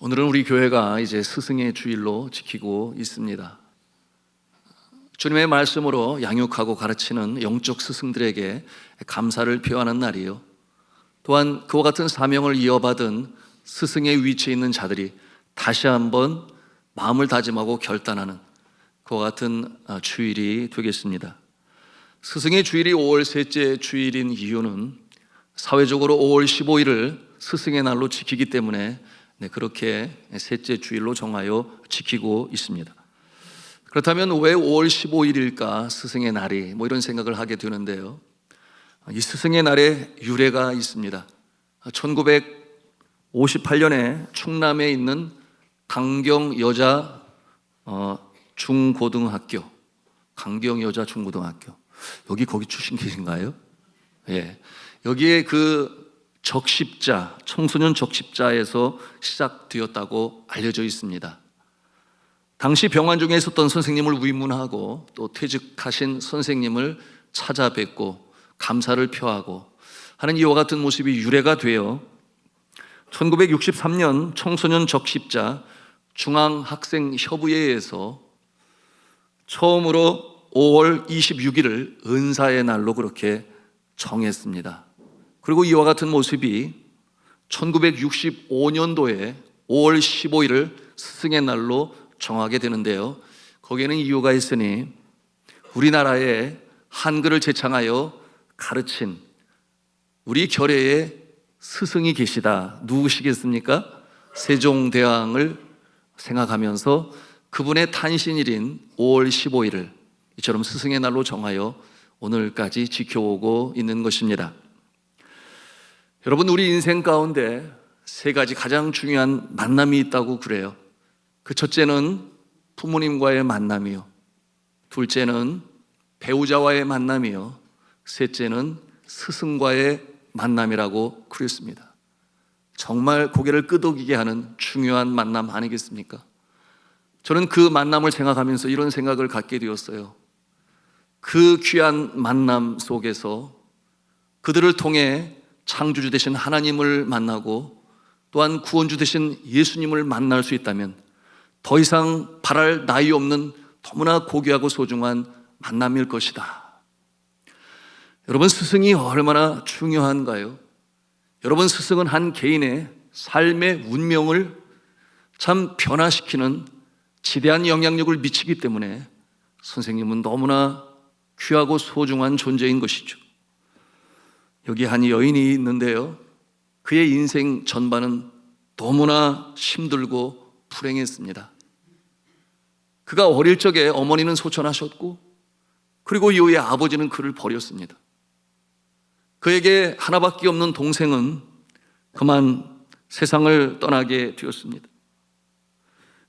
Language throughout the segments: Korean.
오늘은 우리 교회가 이제 스승의 주일로 지키고 있습니다. 주님의 말씀으로 양육하고 가르치는 영적 스승들에게 감사를 표하는 날이요, 또한 그와 같은 사명을 이어받은 스승의 위치에 있는 자들이 다시 한번 마음을 다짐하고 결단하는 그와 같은 주일이 되겠습니다. 스승의 주일이 5월 셋째 주일인 이유는 사회적으로 5월 15일을 스승의 날로 지키기 때문에 그렇게 셋째 주일로 정하여 지키고 있습니다. 그렇다면 왜 5월 15일일까 스승의 날이, 이런 생각을 하게 되는데요, 이 스승의 날에 유래가 있습니다. 1958년에 충남에 있는 강경 여자 중고등학교, 강경 여자 중고등학교, 거기 출신 계신가요? 예. 여기에 그 적십자, 청소년 적십자에서 시작되었다고 알려져 있습니다. 당시 병원 중에 있었던 선생님을 위문하고 또 퇴직하신 선생님을 찾아뵙고 감사를 표하고 하는 이와 같은 모습이 유래가 되어 1963년 청소년 적십자 중앙학생협의회에서 처음으로 5월 26일을 은사의 날로 그렇게 정했습니다. 그리고 이와 같은 모습이 1965년도에 5월 15일을 스승의 날로 정하게 되는데요, 거기에는 이유가 있으니 우리나라에 한글을 제창하여 가르친 우리 결의의 스승이 계시다. 누구시겠습니까? 세종대왕을 생각하면서 그분의 탄신일인 5월 15일을 이처럼 스승의 날로 정하여 오늘까지 지켜오고 있는 것입니다. 여러분, 우리 인생 가운데 세 가지 가장 중요한 만남이 있다고 그래요. 그 첫째는 부모님과의 만남이요, 둘째는 배우자와의 만남이요, 셋째는 스승과의 만남이라고 그랬습니다. 정말 고개를 끄덕이게 하는 중요한 만남 아니겠습니까? 저는 그 만남을 생각하면서 이런 생각을 갖게 되었어요. 그 귀한 만남 속에서 그들을 통해 창조주 되신 하나님을 만나고 또한 구원주 되신 예수님을 만날 수 있다면 더 이상 바랄 나위 없는 너무나 고귀하고 소중한 만남일 것이다. 여러분, 스승이 얼마나 중요한가요? 여러분, 스승은 한 개인의 삶의 운명을 참 변화시키는 지대한 영향력을 미치기 때문에 선생님은 너무나 귀하고 소중한 존재인 것이죠. 여기 한 여인이 있는데요, 그의 인생 전반은 너무나 힘들고 불행했습니다. 그가 어릴 적에 어머니는 소천하셨고 그리고 이후에 아버지는 그를 버렸습니다. 그에게 하나밖에 없는 동생은 그만 세상을 떠나게 되었습니다.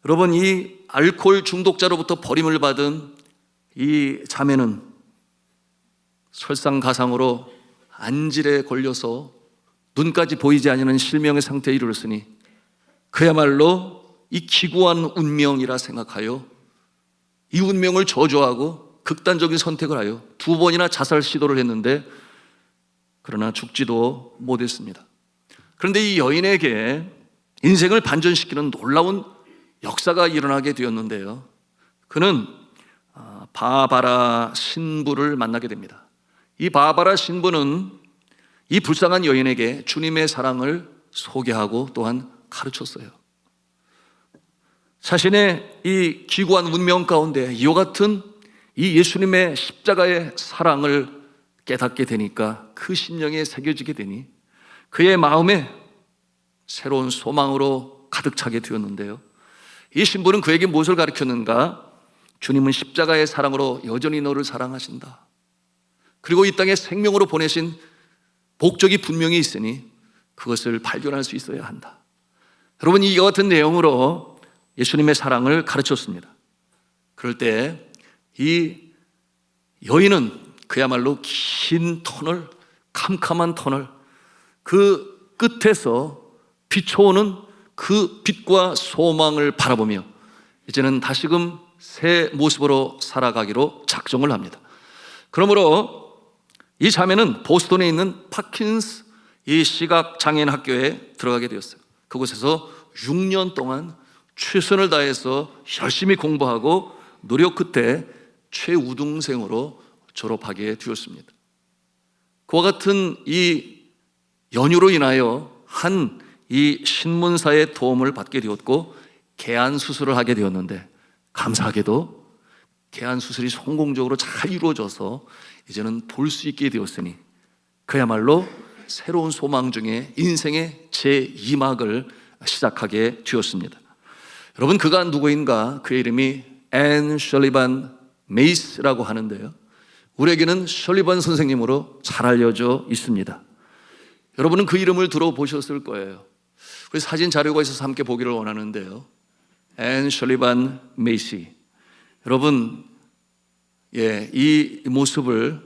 여러분, 이 알코올 중독자로부터 버림을 받은 이 자매는 설상가상으로 안질에 걸려서 눈까지 보이지 않는 실명의 상태에 이르렀으니 그야말로 이 기구한 운명이라 생각하여 이 운명을 저주하고 극단적인 선택을 하여 2번이나 자살 시도를 했는데 그러나 죽지도 못했습니다. 그런데 이 여인에게 인생을 반전시키는 놀라운 역사가 일어나게 되었는데요, 그는 바바라 신부를 만나게 됩니다. 이 바바라 신부는 이 불쌍한 여인에게 주님의 사랑을 소개하고 또한 가르쳤어요. 자신의 이 기구한 운명 가운데 이와 같은 이 예수님의 십자가의 사랑을 깨닫게 되니까 그 심령에 새겨지게 되니 그의 마음에 새로운 소망으로 가득 차게 되었는데요, 이 신부는 그에게 무엇을 가르쳤는가? 주님은 십자가의 사랑으로 여전히 너를 사랑하신다. 그리고 이 땅에 생명으로 보내신 목적이 분명히 있으니 그것을 발견할 수 있어야 한다. 여러분, 이와 같은 내용으로 예수님의 사랑을 가르쳤습니다. 그럴 때 이 여인은 그야말로 긴 터널, 캄캄한 터널, 그 끝에서 비춰오는 그 빛과 소망을 바라보며 이제는 다시금 새 모습으로 살아가기로 작정을 합니다. 그러므로 이 자매는 보스턴에 있는 파킨스 이 시각장애인 학교에 들어가게 되었어요. 그곳에서 6년 동안 최선을 다해서 열심히 공부하고 노력 끝에 최우등생으로 졸업하게 되었습니다. 그와 같은 이 연유로 인하여 한 이 신문사의 도움을 받게 되었고 개안 수술을 하게 되었는데, 감사하게도 개안 수술이 성공적으로 잘 이루어져서 이제는 볼 수 있게 되었으니 그야말로 새로운 소망 중에 인생의 제2막을 시작하게 되었습니다. 여러분, 그가 누구인가? 그의 이름이 앤 셜리반 메이스라고 하는데요, 우리에게는 셜리반 선생님으로 잘 알려져 있습니다. 여러분은 그 이름을 들어보셨을 거예요. 우리 사진 자료가 있어서 함께 보기를 원하는데요, 앤 셜리반 메이시. 여러분, 이 모습을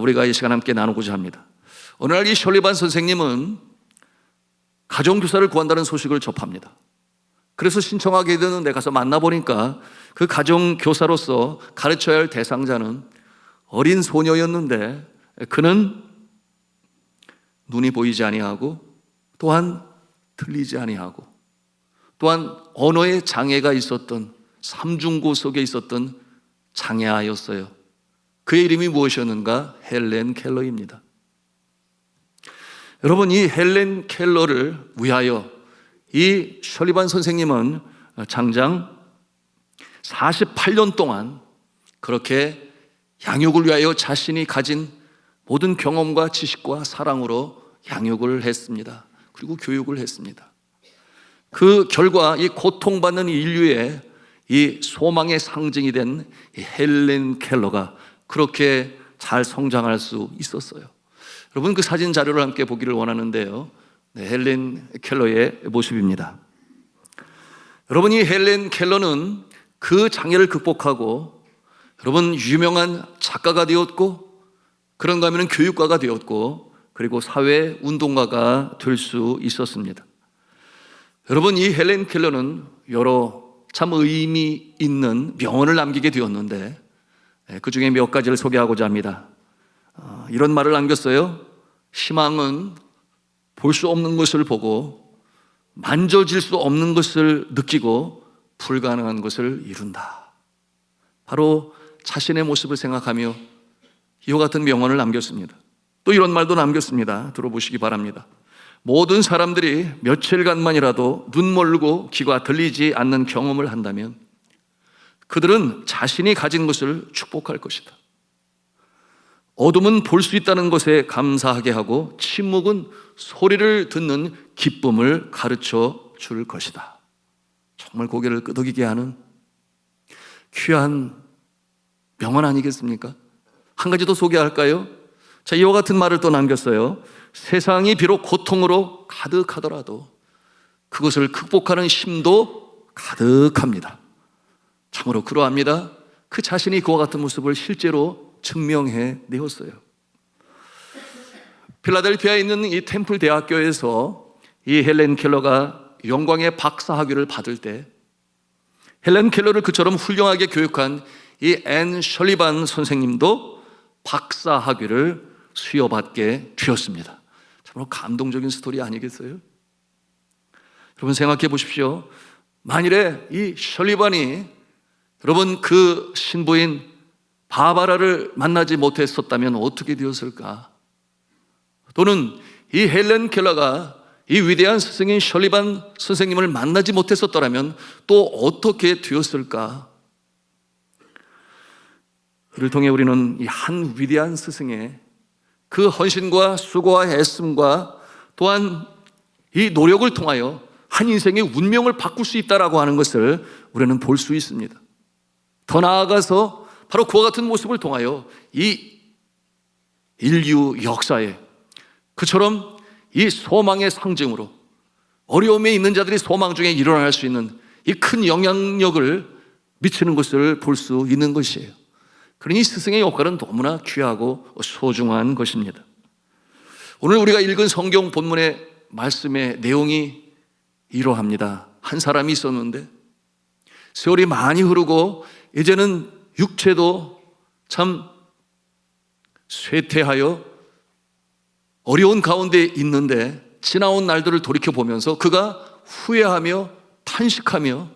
우리가 이 시간 함께 나누고자 합니다. 어느 날 이 셜리반 선생님은 가정교사를 구한다는 소식을 접합니다. 그래서 신청하게 되는데 가서 만나보니까 그 가정교사로서 가르쳐야 할 대상자는 어린 소녀였는데, 그는 눈이 보이지 아니하고 또한 들리지 아니하고 또한 언어의 장애가 있었던, 삼중고 속에 있었던 장애아였어요. 그의 이름이 무엇이었는가? 헬렌 켈러입니다. 여러분, 이 헬렌 켈러를 위하여 이 셜리반 선생님은 장장 48년 동안 그렇게 양육을 위하여 자신이 가진 모든 경험과 지식과 사랑으로 양육을 했습니다. 그리고 교육을 했습니다. 그 결과 이 고통받는 인류의 이 소망의 상징이 된 이 헬렌 켈러가 그렇게 잘 성장할 수 있었어요. 여러분, 그 사진 자료를 함께 보기를 원하는데요, 헬렌 켈러의 모습입니다. 여러분, 이 헬렌 켈러는 그 장애를 극복하고 여러분 유명한 작가가 되었고, 그런가 하면 교육가가 되었고, 그리고 사회 운동가가 될 수 있었습니다. 여러분, 이 헬렌 켈러는 여러 참 의미 있는 명언을 남기게 되었는데, 그 중에 몇 가지를 소개하고자 합니다. 이런 말을 남겼어요. 희망은 볼 수 없는 것을 보고 만져질 수 없는 것을 느끼고 불가능한 것을 이룬다. 바로 자신의 모습을 생각하며 이와 같은 명언을 남겼습니다. 또 이런 말도 남겼습니다. 들어보시기 바랍니다. 모든 사람들이 며칠간만이라도 눈 멀고 귀가 들리지 않는 경험을 한다면 그들은 자신이 가진 것을 축복할 것이다. 어둠은 볼 수 있다는 것에 감사하게 하고 침묵은 소리를 듣는 기쁨을 가르쳐 줄 것이다. 정말 고개를 끄덕이게 하는 귀한 명언 아니겠습니까? 한 가지 더 소개할까요? 자, 이와 같은 말을 또 남겼어요. 세상이 비록 고통으로 가득하더라도 그것을 극복하는 힘도 가득합니다. 참으로 그러합니다. 그 자신이 그와 같은 모습을 실제로 증명해 내었어요. 필라델피아에 있는 이 템플 대학교에서 이 헬렌 켈러가 영광의 박사학위를 받을 때 헬렌 켈러를 그처럼 훌륭하게 교육한 이 앤 셜리반 선생님도 박사학위를 수여받게 되었습니다. 참으로 감동적인 스토리 아니겠어요? 여러분, 생각해 보십시오. 만일에 이 셜리반이 여러분 그 신부인 바바라를 만나지 못했었다면 어떻게 되었을까? 또는 이 헬렌 켈러가 이 위대한 스승인 셜리반 선생님을 만나지 못했었더라면 또 어떻게 되었을까? 이를 통해 우리는 이 한 위대한 스승의 그 헌신과 수고와 애씀과 또한 이 노력을 통하여 한 인생의 운명을 바꿀 수 있다라고 하는 것을 우리는 볼 수 있습니다. 더 나아가서 바로 그와 같은 모습을 통하여 이 인류 역사에 그처럼 이 소망의 상징으로 어려움에 있는 자들이 소망 중에 일어날 수 있는 이 큰 영향력을 미치는 것을 볼 수 있는 것이에요. 그러니 스승의 역할은 너무나 귀하고 소중한 것입니다. 오늘 우리가 읽은 성경 본문의 말씀의 내용이 이러합니다. 한 사람이 있었는데 세월이 많이 흐르고 이제는 육체도 참 쇠퇴하여 어려운 가운데 있는데 지나온 날들을 돌이켜보면서 그가 후회하며 탄식하며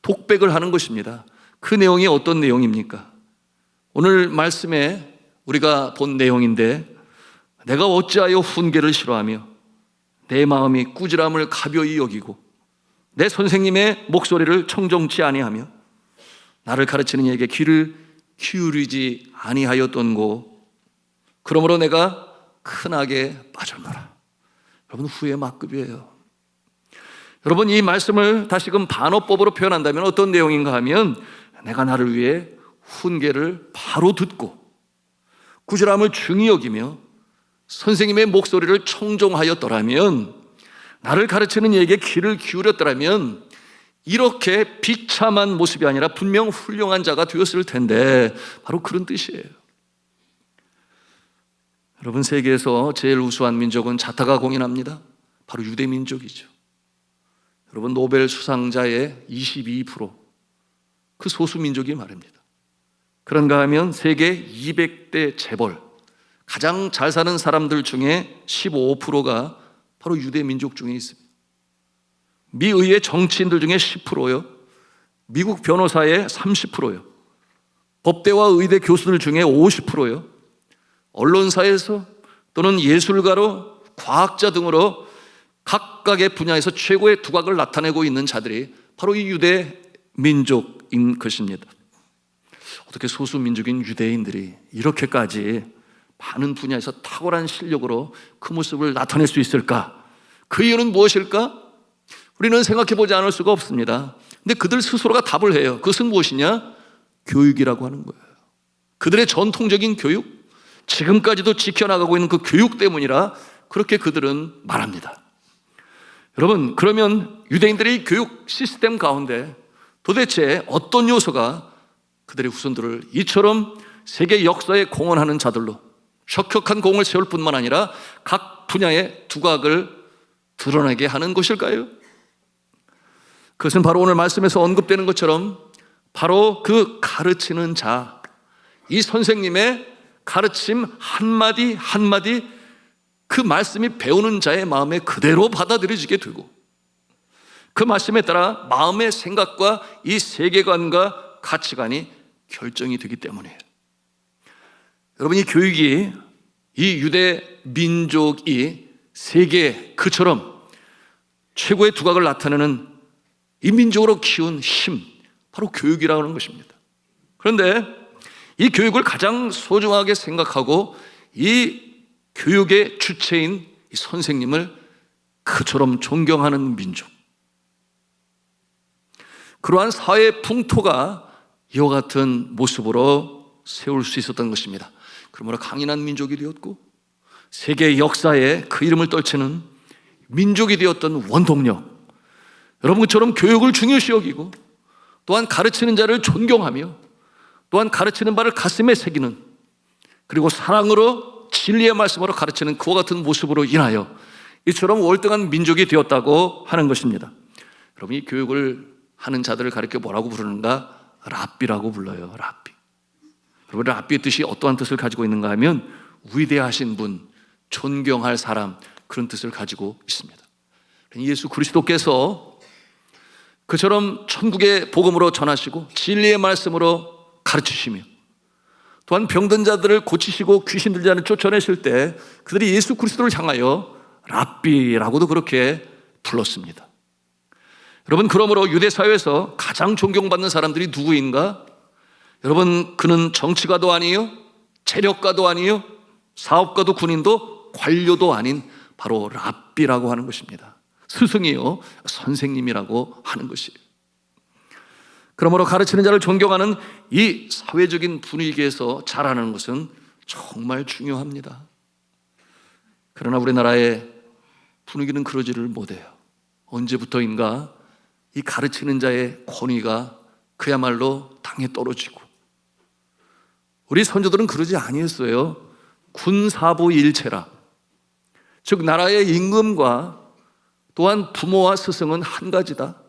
독백을 하는 것입니다. 그 내용이 어떤 내용입니까? 오늘 말씀에 우리가 본 내용인데, 내가 어찌하여 훈계를 싫어하며 내 마음이 꾸지람을 가벼이 여기고 내 선생님의 목소리를 청종치 아니하며 나를 가르치는 이에게 귀를 기울이지 아니하였던고, 그러므로 내가 큰 악에 빠졌노라. 여러분, 후회 막급이에요. 여러분, 이 말씀을 다시금 반어법으로 표현한다면 어떤 내용인가 하면, 내가 나를 위해 훈계를 바로 듣고 꾸지람을 중히 여기며 선생님의 목소리를 청종하였더라면, 나를 가르치는 이에게 귀를 기울였더라면 이렇게 비참한 모습이 아니라 분명 훌륭한 자가 되었을 텐데, 바로 그런 뜻이에요. 여러분, 세계에서 제일 우수한 민족은 자타가 공인합니다. 바로 유대 민족이죠. 여러분, 노벨 수상자의 22%, 그 소수 민족이 말입니다. 그런가 하면 세계 200대 재벌, 가장 잘 사는 사람들 중에 15%가 바로 유대 민족 중에 있습니다. 미 의회 정치인들 중에 10%요, 미국 변호사의 30%요, 법대와 의대 교수들 중에 50%요, 언론사에서 또는 예술가로 과학자 등으로 각각의 분야에서 최고의 두각을 나타내고 있는 자들이 바로 이 유대 민족인 것입니다. 어떻게 소수 민족인 유대인들이 이렇게까지 많은 분야에서 탁월한 실력으로 그 모습을 나타낼 수 있을까? 그 이유는 무엇일까? 우리는 생각해 보지 않을 수가 없습니다. 근데 그들 스스로가 답을 해요. 그것은 무엇이냐? 교육이라고 하는 거예요. 그들의 전통적인 교육, 지금까지도 지켜나가고 있는 그 교육 때문이라 그렇게 그들은 말합니다. 여러분, 그러면 유대인들의 교육 시스템 가운데 도대체 어떤 요소가 그들의 후손들을 이처럼 세계 역사에 공헌하는 자들로 혁혁한 공을 세울 뿐만 아니라 각 분야의 두각을 드러내게 하는 것일까요? 그것은 바로 오늘 말씀에서 언급되는 것처럼 바로 그 가르치는 자, 이 선생님의 가르침 한마디 한마디, 그 말씀이 배우는 자의 마음에 그대로 받아들여지게 되고, 그 말씀에 따라 마음의 생각과 이 세계관과 가치관이 결정이 되기 때문이에요. 여러분, 이 교육이, 이 유대 민족이 세계에 그처럼 최고의 두각을 나타내는 이 민족으로 키운 힘, 바로 교육이라고 하는 것입니다. 그런데 이 교육을 가장 소중하게 생각하고 이 교육의 주체인 이 선생님을 그처럼 존경하는 민족, 그러한 사회 풍토가 이와 같은 모습으로 세울 수 있었던 것입니다. 그러므로 강인한 민족이 되었고 세계 역사에 그 이름을 떨치는 민족이 되었던 원동력, 여러분처럼 교육을 중요시 여기고 또한 가르치는 자를 존경하며 또한 가르치는 바를 가슴에 새기는, 그리고 사랑으로 진리의 말씀으로 가르치는 그와 같은 모습으로 인하여 이처럼 월등한 민족이 되었다고 하는 것입니다. 여러분, 이 교육을 하는 자들을 가르쳐 뭐라고 부르는가? 랍비라고 불러요. 랍비. 여러분, 랍비의 뜻이 어떠한 뜻을 가지고 있는가 하면 위대하신 분, 존경할 사람, 그런 뜻을 가지고 있습니다. 예수 그리스도께서 그처럼 천국의 복음으로 전하시고 진리의 말씀으로 가르치시며 또한 병든 자들을 고치시고 귀신 들지 않은 쫓아내실 때 그들이 예수 그리스도를 향하여 랍비라고도 그렇게 불렀습니다. 여러분, 그러므로 유대 사회에서 가장 존경받는 사람들이 누구인가? 여러분, 그는 정치가도 아니요, 재력가도 아니요, 사업가도 군인도 관료도 아닌 바로 랍비라고 하는 것입니다. 스승이요, 선생님이라고 하는 것이에요. 그러므로 가르치는 자를 존경하는 이 사회적인 분위기에서 자라는 것은 정말 중요합니다. 그러나 우리나라의 분위기는 그러지를 못해요. 언제부터인가 이 가르치는 자의 권위가 그야말로 땅에 떨어지고, 우리 선조들은 그러지 아니었어요. 군사부일체라, 즉 나라의 임금과 또한 부모와 스승은 한 가지다,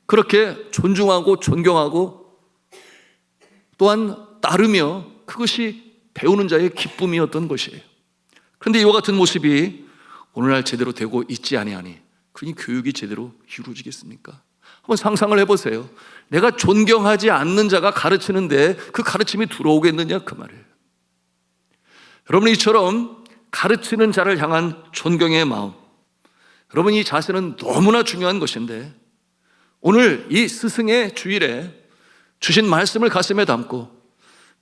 그렇게 존중하고 존경하고 또한 따르며 그것이 배우는 자의 기쁨이었던 것이에요. 그런데 이와 같은 모습이 오늘날 제대로 되고 있지 아니하니 그러니 교육이 제대로 이루어지겠습니까? 한번 상상을 해보세요. 내가 존경하지 않는 자가 가르치는데 그 가르침이 들어오겠느냐 그 말이에요. 여러분, 이처럼 가르치는 자를 향한 존경의 마음, 여러분, 이 자세는 너무나 중요한 것인데 오늘 이 스승의 주일에 주신 말씀을 가슴에 담고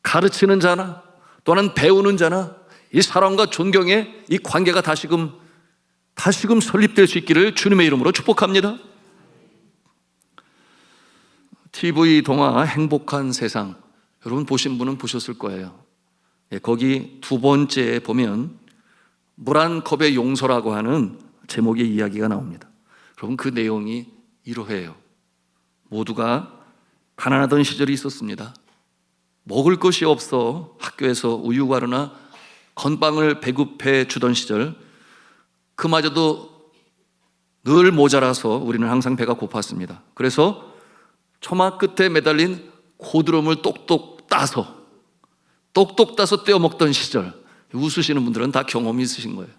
가르치는 자나 또는 배우는 자나 이 사랑과 존경의 이 관계가 다시금 설립될 수 있기를 주님의 이름으로 축복합니다. TV 동화 행복한 세상, 여러분 보신 분은 보셨을 거예요. 거기 두 번째에 보면 물 한 컵의 용서라고 하는 제목의 이야기가 나옵니다. 여러분, 그 내용이 이러해요. 모두가 가난하던 시절이 있었습니다. 먹을 것이 없어 학교에서 우유과르나 건빵을 배급해 주던 시절, 그마저도 늘 모자라서 우리는 항상 배가 고팠습니다. 그래서 처마 끝에 매달린 고드름을 똑똑 따서 떼어 먹던 시절, 웃으시는 분들은 다 경험이 있으신 거예요.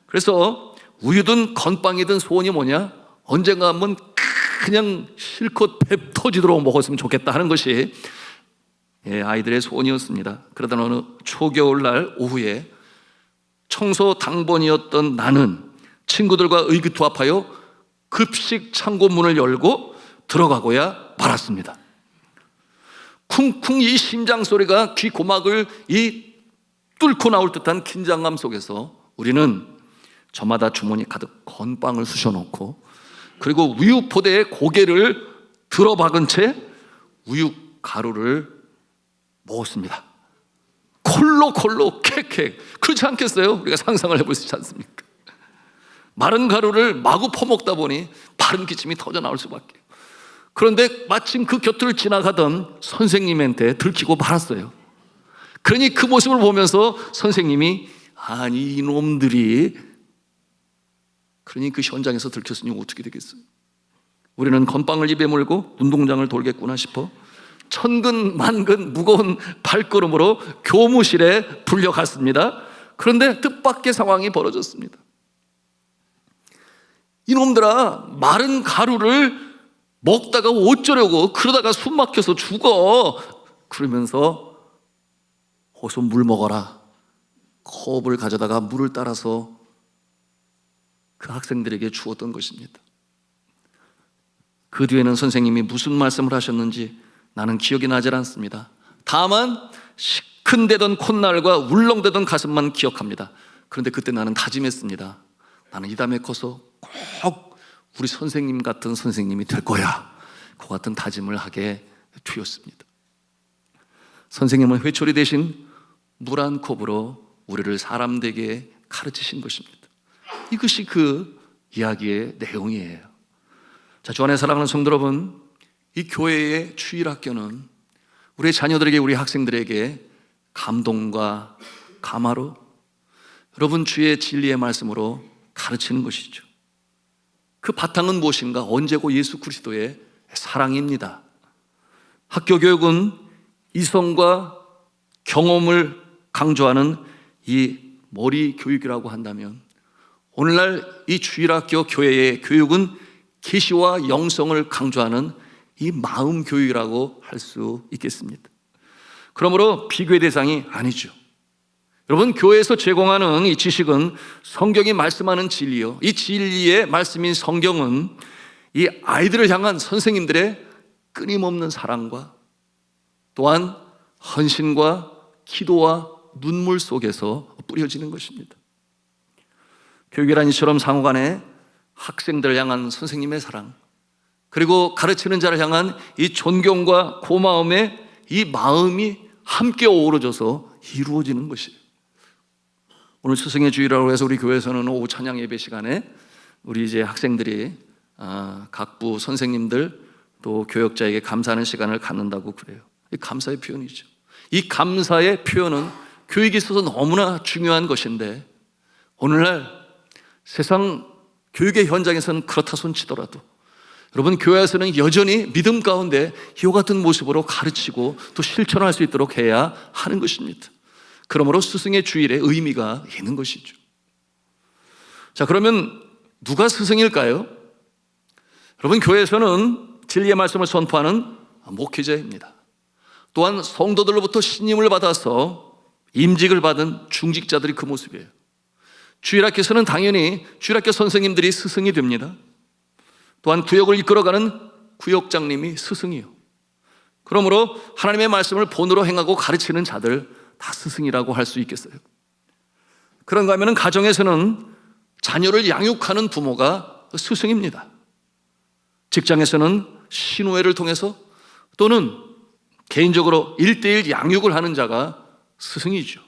그래서 우유든 건빵이든 소원이 뭐냐? 언젠가 한번 그냥 실컷 배 터지도록 먹었으면 좋겠다 하는 것이 아이들의 소원이었습니다. 그러던 어느 초겨울날 오후에 청소 당번이었던 나는 친구들과 의기투합하여 급식 창고 문을 열고 들어가고야 말았습니다. 쿵쿵 이 심장 소리가 귀 고막을 뚫고 나올 듯한 긴장감 속에서 우리는 저마다 주머니 가득 건빵을 쑤셔놓고 그리고 우유 포대에 고개를 들어박은 채 우유 가루를 먹었습니다. 콜로 캑 그렇지 않겠어요? 우리가 상상을 해볼 수 있지 않습니까? 마른 가루를 마구 퍼먹다 보니 마른 기침이 터져 나올 수밖에. 그런데 마침 그 곁을 지나가던 선생님한테 들키고 말았어요. 그러니 그 모습을 보면서 선생님이 아니 이놈들이, 그러니 그 현장에서 들켰으니 어떻게 되겠어요? 우리는 건빵을 입에 물고 운동장을 돌겠구나 싶어 천근만근 무거운 발걸음으로 교무실에 불려갔습니다. 그런데 뜻밖의 상황이 벌어졌습니다. 이놈들아, 마른 가루를 먹다가 어쩌려고, 그러다가 숨 막혀서 죽어. 그러면서 어서 물 먹어라. 컵을 가져다가 물을 따라서 그 학생들에게 주었던 것입니다. 그 뒤에는 선생님이 무슨 말씀을 하셨는지 나는 기억이 나질 않습니다. 다만 시큰대던 콧날과 울렁대던 가슴만 기억합니다. 그런데 그때 나는 다짐했습니다. 나는 이 다음에 커서 꼭 우리 선생님 같은 선생님이 될 거야. 그 같은 다짐을 하게 되었습니다. 선생님은 회초리 대신 물 한 컵으로 우리를 사람 되게 가르치신 것입니다. 이것이 그 이야기의 내용이에요. 자, 주 안에 사랑하는 성도 여러분, 이 교회의 주일학교는 우리 자녀들에게, 우리 학생들에게 감동과 감화로 여러분 주의 진리의 말씀으로 가르치는 것이죠. 그 바탕은 무엇인가? 언제고 예수 그리스도의 사랑입니다. 학교 교육은 이성과 경험을 강조하는 이 머리 교육이라고 한다면, 오늘날 이 주일학교 교회의 교육은 계시와 영성을 강조하는 이 마음 교육이라고 할 수 있겠습니다. 그러므로 비교의 대상이 아니죠. 여러분, 교회에서 제공하는 이 지식은 성경이 말씀하는 진리요, 이 진리의 말씀인 성경은 이 아이들을 향한 선생님들의 끊임없는 사랑과 또한 헌신과 기도와 눈물 속에서 뿌려지는 것입니다. 교육이란 이처럼 상호간에 학생들을 향한 선생님의 사랑, 그리고 가르치는 자를 향한 이 존경과 고마움의 이 마음이 함께 어우러져서 이루어지는 것이에요. 오늘 스승의 주일이라고 해서 우리 교회에서는 오후 찬양 예배 시간에 우리 이제 학생들이 각부 선생님들 또 교역자에게 감사하는 시간을 갖는다고 그래요. 이 감사의 표현이죠. 이 감사의 표현은 교육에 있어서 너무나 중요한 것인데, 오늘날 세상 교육의 현장에서는 그렇다 손치더라도 여러분, 교회에서는 여전히 믿음 가운데 이와 같은 모습으로 가르치고 또 실천할 수 있도록 해야 하는 것입니다. 그러므로 스승의 주일의 의미가 있는 것이죠. 자, 그러면 누가 스승일까요? 여러분, 교회에서는 진리의 말씀을 선포하는 목회자입니다. 또한 성도들로부터 신임을 받아서 임직을 받은 중직자들이 그 모습이에요. 주일학교에서는 당연히 주일학교 선생님들이 스승이 됩니다. 또한 구역을 이끌어가는 구역장님이 스승이요. 그러므로 하나님의 말씀을 본으로 행하고 가르치는 자들 다 스승이라고 할 수 있겠어요. 그런가 하면 가정에서는 자녀를 양육하는 부모가 스승입니다. 직장에서는 신우회를 통해서 또는 개인적으로 1:1 양육을 하는 자가 스승이죠.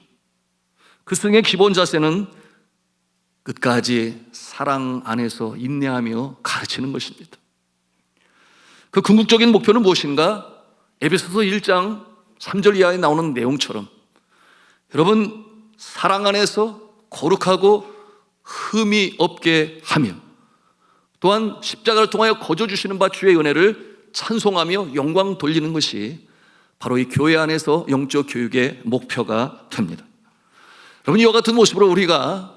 그 스승의 기본 자세는 끝까지 사랑 안에서 인내하며 가르치는 것입니다. 그 궁극적인 목표는 무엇인가? 에베소서 1장 3절 이하에 나오는 내용처럼 여러분, 사랑 안에서 거룩하고 흠이 없게 하며 또한 십자가를 통하여 거저 주시는 바 주의 은혜를 찬송하며 영광 돌리는 것이 바로 이 교회 안에서 영적 교육의 목표가 됩니다. 여러분, 이와 같은 모습으로 우리가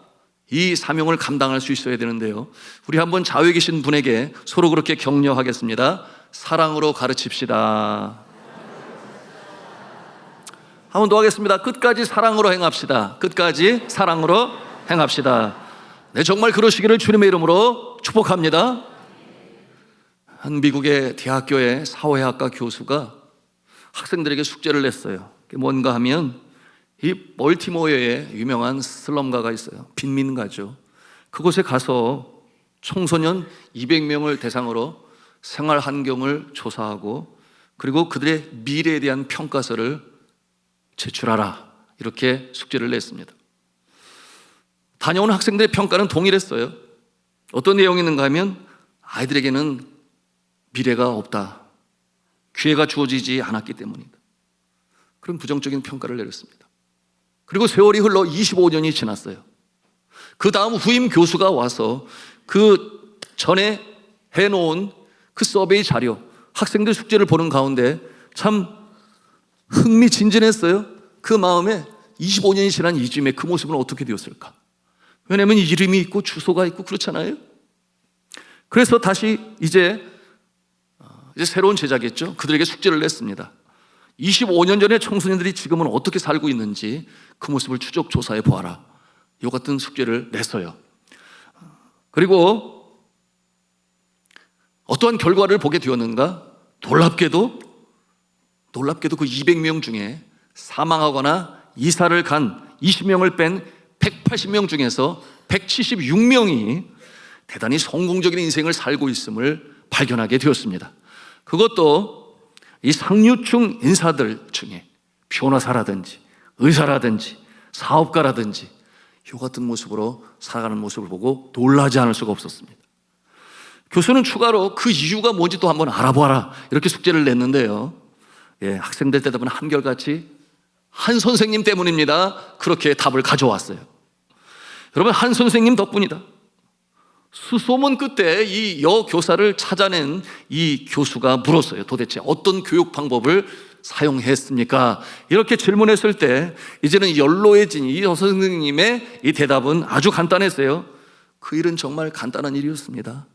이 사명을 감당할 수 있어야 되는데요, 우리 한번 좌우에 계신 분에게 서로 그렇게 격려하겠습니다. 사랑으로 가르칩시다. 한 번 더 하겠습니다. 끝까지 사랑으로 행합시다. 끝까지 사랑으로 행합시다. 네, 정말 그러시기를 주님의 이름으로 축복합니다. 한 미국의 대학교의 사회학과 교수가 학생들에게 숙제를 냈어요. 뭔가 하면 이 멀티모어에 유명한 슬럼가가 있어요. 빈민가죠. 그곳에 가서 청소년 200명을 대상으로 생활 환경을 조사하고 그리고 그들의 미래에 대한 평가서를 제출하라, 이렇게 숙제를 냈습니다. 다녀온 학생들의 평가는 동일했어요. 어떤 내용이 있는가 하면 아이들에게는 미래가 없다, 기회가 주어지지 않았기 때문이다, 그런 부정적인 평가를 내렸습니다. 그리고 세월이 흘러 25년이 지났어요. 그 다음 후임 교수가 와서 그 전에 해놓은 그 서베이 자료, 학생들 숙제를 보는 가운데 참 흥미진진했어요. 그 마음에 25년이 지난 이쯤에 그 모습은 어떻게 되었을까? 왜냐하면 이름이 있고 주소가 있고 그렇잖아요. 그래서 다시 이제 새로운 제자겠죠. 그들에게 숙제를 냈습니다. 25년 전에 청소년들이 지금은 어떻게 살고 있는지 그 모습을 추적 조사해 보아라, 이 같은 숙제를 냈어요. 그리고 어떠한 결과를 보게 되었는가? 놀랍게도 그 200명 중에 사망하거나 이사를 간 20명을 뺀 180명 중에서 176명이 대단히 성공적인 인생을 살고 있음을 발견하게 되었습니다. 그것도 이 상류층 인사들 중에 변호사라든지 의사라든지 사업가라든지 이 같은 모습으로 살아가는 모습을 보고 놀라지 않을 수가 없었습니다. 교수는 추가로 그 이유가 뭔지 또 한번 알아보아라, 이렇게 숙제를 냈는데요, 학생들 대답은 한결같이 한 선생님 때문입니다, 그렇게 답을 가져왔어요. 여러분, 한 선생님 덕분이다. 수소문 끝에 이 여교사를 찾아낸 이 교수가 물었어요. 도대체 어떤 교육 방법을 사용했습니까? 이렇게 질문했을 때 이제는 연로해진 이 여선생님의 이 대답은 아주 간단했어요. 그 일은 정말 간단한 일이었습니다.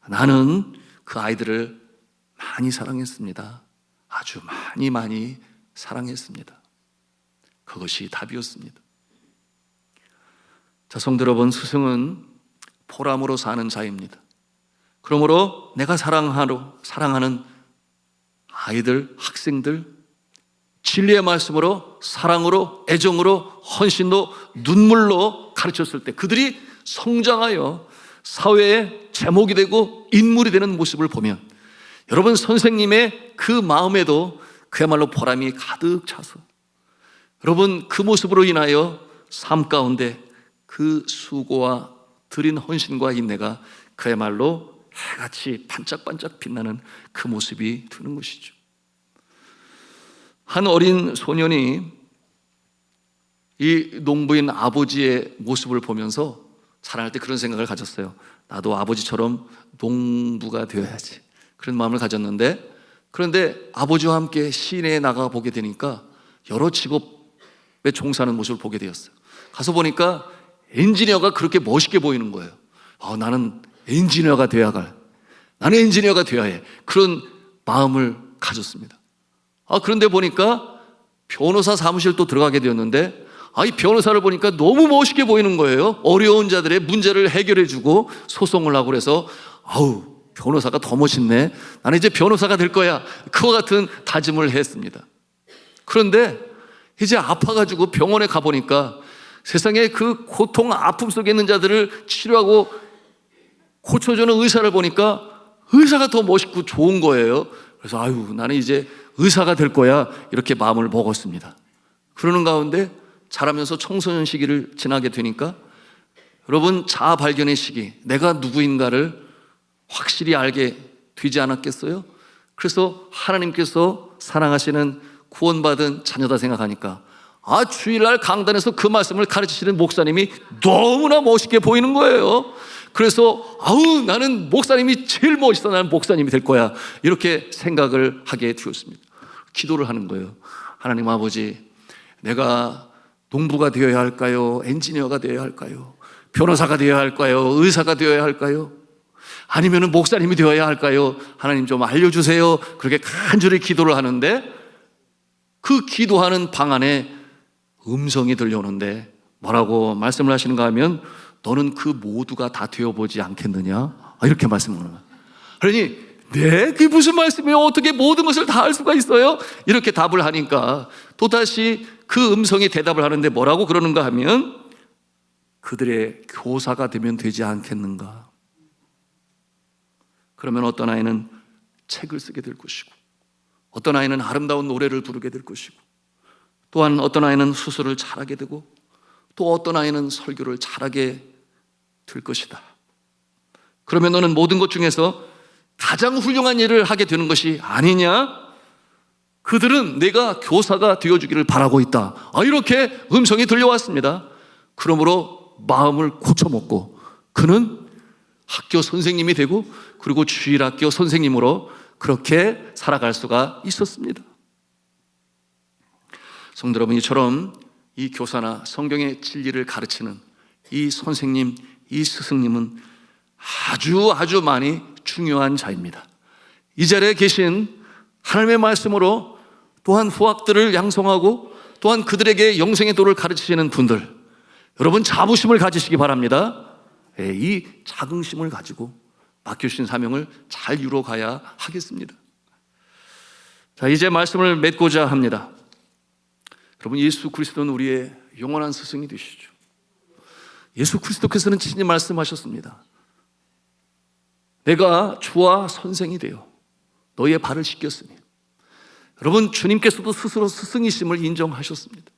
나는 그 아이들을 많이 사랑했습니다. 아주 많이 사랑했습니다. 그것이 답이었습니다. 자, 성도 여러분, 스승은 보람으로 사는 자입니다. 그러므로 내가 사랑하는 아이들, 학생들, 진리의 말씀으로, 사랑으로, 애정으로, 헌신로, 눈물로 가르쳤을 때 그들이 성장하여 사회의 제목이 되고 인물이 되는 모습을 보면 여러분, 선생님의 그 마음에도 그야말로 보람이 가득 차서 여러분, 그 모습으로 인하여 삶 가운데 그 수고와 드린 헌신과 인내가 그야말로 해같이 반짝반짝 빛나는 그 모습이 드는 것이죠. 한 어린 소년이 이 농부인 아버지의 모습을 보면서 자라날 때 그런 생각을 가졌어요. 나도 아버지처럼 농부가 되어야지, 그런 마음을 가졌는데, 그런데 아버지와 함께 시내에 나가 보게 되니까 여러 직업에 종사하는 모습을 보게 되었어요. 가서 보니까 엔지니어가 그렇게 멋있게 보이는 거예요. 나는 엔지니어가 되어야 나는 엔지니어가 되어야 해. 그런 마음을 가졌습니다. 그런데 보니까 변호사 사무실 또 들어가게 되었는데, 이 변호사를 보니까 너무 멋있게 보이는 거예요. 어려운 자들의 문제를 해결해주고 소송을 하고 그래서 변호사가 더 멋있네. 나는 이제 변호사가 될 거야. 그와 같은 다짐을 했습니다. 그런데 이제 아파가지고 병원에 가보니까 세상에 그 고통, 아픔 속에 있는 자들을 치료하고 고쳐주는 의사를 보니까 의사가 더 멋있고 좋은 거예요. 그래서 나는 이제 의사가 될 거야. 이렇게 마음을 먹었습니다. 그러는 가운데 자라면서 청소년 시기를 지나게 되니까 여러분, 자아 발견의 시기, 내가 누구인가를 확실히 알게 되지 않았겠어요? 그래서 하나님께서 사랑하시는 구원받은 자녀다 생각하니까 주일날 강단에서 그 말씀을 가르치시는 목사님이 너무나 멋있게 보이는 거예요. 그래서 나는 목사님이 제일 멋있어. 나는 목사님이 될 거야. 이렇게 생각을 하게 되었습니다. 기도를 하는 거예요. 하나님 아버지, 내가 농부가 되어야 할까요? 엔지니어가 되어야 할까요? 변호사가 되어야 할까요? 의사가 되어야 할까요? 아니면 목사님이 되어야 할까요? 하나님 좀 알려주세요. 그렇게 간절히 기도를 하는데 그 기도하는 방 안에 음성이 들려오는데 뭐라고 말씀을 하시는가 하면, 너는 그 모두가 다 되어보지 않겠느냐? 이렇게 말씀을 하는 거예요. 그러니 그게 무슨 말씀이에요? 어떻게 모든 것을 다 할 수가 있어요? 이렇게 답을 하니까 또다시 그 음성이 대답을 하는데 뭐라고 그러는가 하면, 그들의 교사가 되면 되지 않겠는가? 그러면 어떤 아이는 책을 쓰게 될 것이고, 어떤 아이는 아름다운 노래를 부르게 될 것이고, 또한 어떤 아이는 수술을 잘하게 되고, 또 어떤 아이는 설교를 잘하게 될 것이다. 그러면 너는 모든 것 중에서 가장 훌륭한 일을 하게 되는 것이 아니냐? 그들은 내가 교사가 되어주기를 바라고 있다. 이렇게 음성이 들려왔습니다. 그러므로 마음을 고쳐먹고 그는 학교 선생님이 되고, 그리고 주일학교 선생님으로 그렇게 살아갈 수가 있었습니다. 성도 여러분, 이처럼 이 교사나 성경의 진리를 가르치는 이 선생님, 이 스승님은 아주 많이 중요한 자입니다. 이 자리에 계신 하나님의 말씀으로 또한 후학들을 양성하고 또한 그들에게 영생의 도를 가르치시는 분들, 여러분 자부심을 가지시기 바랍니다. 이 자긍심을 가지고 맡겨주신 사명을 잘 이루어가야 하겠습니다. 자, 이제 말씀을 맺고자 합니다. 여러분, 예수 그리스도는 우리의 영원한 스승이 되시죠. 예수 그리스도께서는 친히 말씀하셨습니다. 내가 주와 선생이 되어 너희의 발을 씻겼으니. 여러분, 주님께서도 스스로 스승이심을 인정하셨습니다.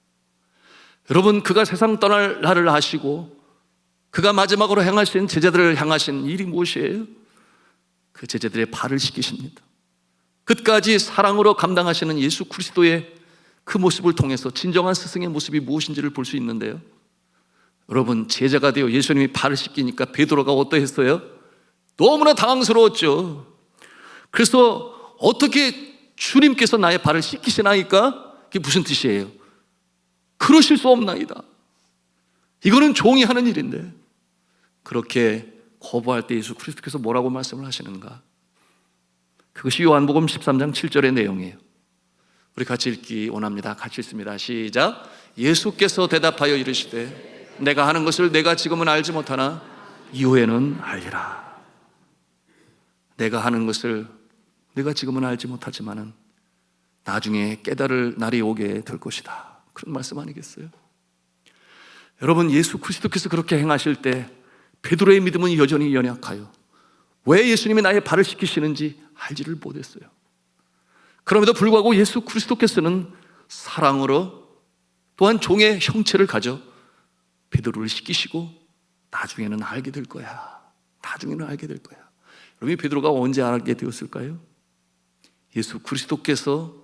여러분, 그가 세상 떠날 날을 아시고 그가 마지막으로 행하신 제자들을 향하신 일이 무엇이에요? 그 제자들의 발을 씻기십니다. 끝까지 사랑으로 감당하시는 예수 그리스도의 그 모습을 통해서 진정한 스승의 모습이 무엇인지를 볼 수 있는데요, 여러분, 제자가 되어 예수님이 발을 씻기니까 베드로가 어떠했어요? 너무나 당황스러웠죠. 그래서 어떻게 주님께서 나의 발을 씻기시나이까? 그게 무슨 뜻이에요? 그러실 수 없나이다. 이거는 종이 하는 일인데. 그렇게 거부할 때 예수 그리스도께서 뭐라고 말씀을 하시는가? 그것이 요한복음 13장 7절의 내용이에요. 우리 같이 읽기 원합니다. 같이 읽습니다. 시작. 예수께서 대답하여 이르시되 내가 하는 것을 내가 지금은 알지 못하나 이후에는 알리라. 내가 하는 것을 내가 지금은 알지 못하지만은 나중에 깨달을 날이 오게 될 것이다. 그런 말씀 아니겠어요? 여러분, 예수 그리스도께서 그렇게 행하실 때 베드로의 믿음은 여전히 연약하여 왜 예수님이 나의 발을 씻기시는지 알지를 못했어요. 그럼에도 불구하고 예수 그리스도께서는 사랑으로 또한 종의 형체를 가져 베드로를 씻기시고 나중에는 알게 될 거야. 나중에는 알게 될 거야. 여러분, 베드로가 언제 알게 되었을까요? 예수 그리스도께서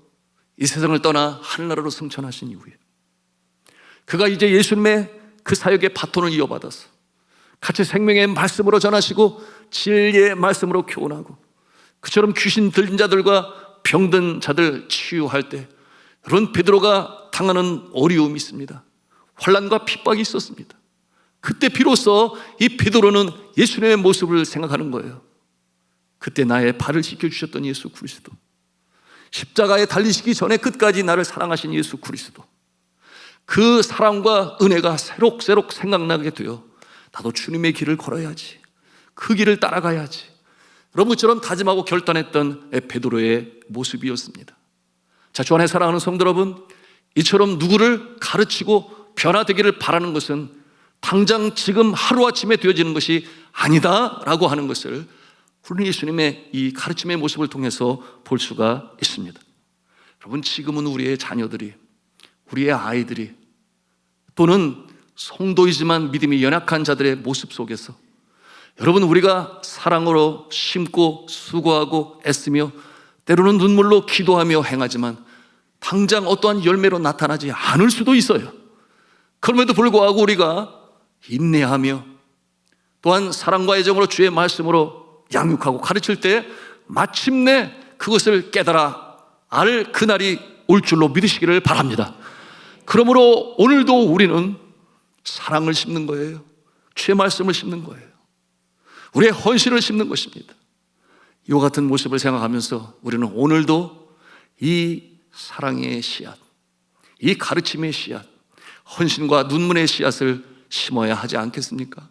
이 세상을 떠나 하늘나라로 승천하신 이후에 그가 이제 예수님의 그 사역의 바톤을 이어받아서 같이 생명의 말씀으로 전하시고 진리의 말씀으로 교훈하고 그처럼 귀신 들린 자들과 병든 자들 치유할 때 여러분, 베드로가 당하는 어려움이 있습니다. 환난과 핍박이 있었습니다. 그때 비로소 이 베드로는 예수님의 모습을 생각하는 거예요. 그때 나의 발을 씻겨주셨던 예수 그리스도, 십자가에 달리시기 전에 끝까지 나를 사랑하신 예수 그리스도, 그 사랑과 은혜가 새록새록 생각나게 되어 나도 주님의 길을 걸어야지, 그 길을 따라가야지, 여러분처럼 다짐하고 결단했던 베드로의 모습이었습니다. 자, 주 안에 사랑하는 성도 여러분, 이처럼 누구를 가르치고 변화되기를 바라는 것은 당장 지금 하루아침에 되어지는 것이 아니다라고 하는 것을 우리 예수님의 이 가르침의 모습을 통해서 볼 수가 있습니다. 여러분, 지금은 우리의 자녀들이, 우리의 아이들이, 또는 성도이지만 믿음이 연약한 자들의 모습 속에서 여러분, 우리가 사랑으로 심고 수고하고 애쓰며 때로는 눈물로 기도하며 행하지만 당장 어떠한 열매로 나타나지 않을 수도 있어요. 그럼에도 불구하고 우리가 인내하며 또한 사랑과 애정으로 주의 말씀으로 양육하고 가르칠 때 마침내 그것을 깨달아 알 그날이 올 줄로 믿으시기를 바랍니다. 그러므로 오늘도 우리는 사랑을 심는 거예요. 주의 말씀을 심는 거예요. 우리의 헌신을 심는 것입니다. 이와 같은 모습을 생각하면서 우리는 오늘도 이 사랑의 씨앗, 이 가르침의 씨앗, 헌신과 눈물의 씨앗을 심어야 하지 않겠습니까?